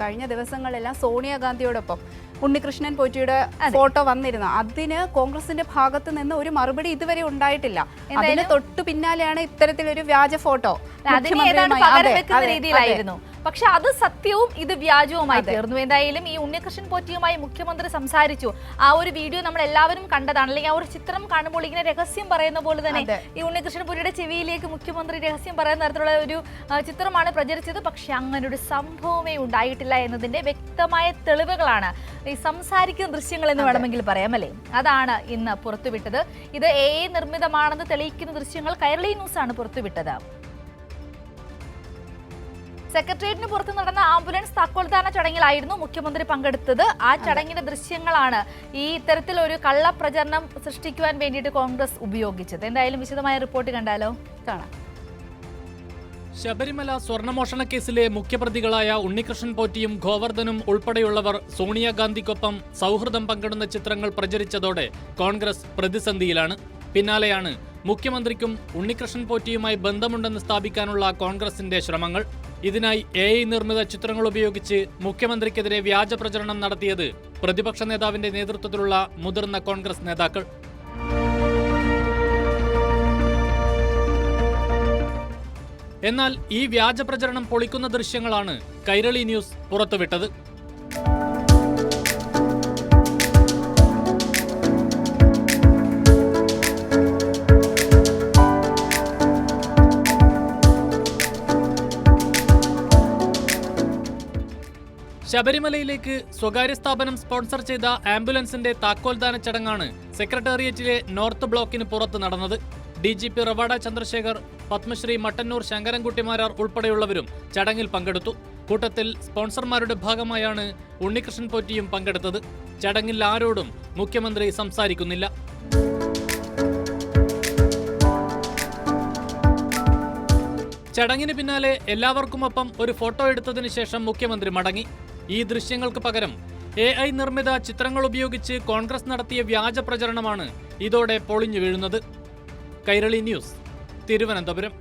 കഴിഞ്ഞ ദിവസങ്ങളെല്ലാം സോണിയാഗാന്ധിയോടൊപ്പം ഉണ്ണികൃഷ്ണൻ പോറ്റിയുടെ ഫോട്ടോ വന്നിരുന്നു. അതിന് കോൺഗ്രസിന്റെ ഭാഗത്ത് നിന്ന് ഒരു മറുപടി ഇതുവരെ ഉണ്ടായിട്ടില്ല. അതിന് തൊട്ടു പിന്നാലെയാണ് ഇത്തരത്തിലൊരു വ്യാജ ഫോട്ടോ രീതിയിലായിരുന്നു. പക്ഷെ അത് സത്യവും ഇത് വ്യാജവുമായി തീർന്നു. എന്തായാലും ഈ ഉണ്ണികൃഷ്ണൻ പോറ്റിയുമായി മുഖ്യമന്ത്രി സംസാരിച്ചു. ആ ഒരു വീഡിയോ നമ്മൾ എല്ലാവരും കണ്ടതാണ്. അല്ലെങ്കിൽ ആ ഒരു ചിത്രം കാണുമ്പോൾ ഇങ്ങനെ രഹസ്യം പറയുന്ന പോലെ തന്നെ ഈ ഉണ്ണികൃഷ്ണൻ പോറ്റിയുടെ ചെവിയിലേക്ക് മുഖ്യമന്ത്രി രഹസ്യം പറയുന്ന തരത്തിലുള്ള ഒരു ചിത്രമാണ് പ്രചരിച്ചത്. പക്ഷെ അങ്ങനെ ഒരു സംഭവമേ ഉണ്ടായിട്ടില്ല എന്നതിന്റെ വ്യക്തമായ തെളിവുകളാണ് ഈ സംസാരിക്കുന്ന ദൃശ്യങ്ങൾ എന്ന് വേണമെങ്കിൽ പറയാം, അല്ലേ? അതാണ് ഇന്ന് പുറത്തുവിട്ടത്. ഇത് AI നിർമ്മിതമാണെന്ന് തെളിയിക്കുന്ന ദൃശ്യങ്ങൾ കൈരളി ന്യൂസ് ആണ് പുറത്തുവിട്ടത്. സെക്രട്ടേറിയറ്റിന് പുറത്ത് നടന്ന ആംബുലൻസ് താക്കോൽദാന ചടങ്ങിലായിരുന്നു മുഖ്യമന്ത്രി പങ്കെടുത്തത്. ആ ചടങ്ങിന്റെ ദൃശ്യങ്ങളാണ് ഈ ഇത്തരത്തിൽ ഒരു കള്ളപ്രചരണം സൃഷ്ടിക്കുവാൻ വേണ്ടിയിട്ട് കോൺഗ്രസ് ഉപയോഗിച്ചത്. എന്തായാലും വിശദമായ റിപ്പോർട്ട് കണ്ടാലോ? കാണാം. ശബരിമല സ്വർണ്ണമോഷണ കേസിലെ മുഖ്യപ്രതികളായ ഉണ്ണികൃഷ്ണൻ പോറ്റിയും ഗോവർദ്ധനും ഉൾപ്പെടെയുള്ളവർ സോണിയാഗാന്ധിക്കൊപ്പം സൗഹൃദം പങ്കിടുന്ന ചിത്രങ്ങൾ പ്രചരിച്ചതോടെ കോൺഗ്രസ് പ്രതിസന്ധിയിലാണ്. പിന്നാലെയാണ് മുഖ്യമന്ത്രിക്കും ഉണ്ണികൃഷ്ണൻ പോറ്റിയുമായി ബന്ധമുണ്ടെന്ന് സ്ഥാപിക്കാനുള്ള കോൺഗ്രസിന്റെ ശ്രമങ്ങൾ. ഇതിനായി AI നിർമ്മിത ചിത്രങ്ങൾ ഉപയോഗിച്ച് മുഖ്യമന്ത്രിക്കെതിരെ വ്യാജ പ്രചരണം നടത്തിയത് പ്രതിപക്ഷ നേതാവിന്റെ നേതൃത്വത്തിലുള്ള മുതിർന്ന കോൺഗ്രസ് നേതാക്കൾ. എന്നാൽ ഈ വ്യാജ പ്രചരണം പൊളിക്കുന്ന ദൃശ്യങ്ങളാണ് കൈരളി ന്യൂസ് പുറത്തുവിട്ടത്. ശബരിമലയിലേക്ക് സ്വകാര്യ സ്ഥാപനം സ്പോൺസർ ചെയ്ത ആംബുലൻസിന്റെ താക്കോൽദാന ചടങ്ങാണ് സെക്രട്ടേറിയറ്റിലെ നോർത്ത് ബ്ലോക്കിന് പുറത്ത് നടന്നത്. DGP റവാഡ ചന്ദ്രശേഖർ, പത്മശ്രീ മട്ടന്നൂർ ശങ്കരൻകുട്ടിമാരാർ ഉൾപ്പെടെയുള്ളവരും ചടങ്ങിൽ പങ്കെടുത്തു. കൂട്ടത്തിൽ സ്പോൺസർമാരുടെ ഭാഗമായാണ് ഉണ്ണികൃഷ്ണൻ പോറ്റിയും പങ്കെടുത്തത്. ചടങ്ങിൽ ആരോടും മുഖ്യമന്ത്രി സംസാരിക്കുന്നില്ല. ചടങ്ങിന് പിന്നാലെ എല്ലാവർക്കുമൊപ്പം ഒരു ഫോട്ടോ എടുത്തതിനു ശേഷം മുഖ്യമന്ത്രി മടങ്ങി. ഈ ദൃശ്യങ്ങൾക്ക് പകരം AI നിർമ്മിത ചിത്രങ്ങൾ ഉപയോഗിച്ച് കോൺഗ്രസ് നടത്തിയ വ്യാജ പ്രചരണമാണ് ഇതോടെ പൊളിഞ്ഞു വീഴുന്നത്. കൈരളി ന്യൂസ്, തിരുവനന്തപുരം.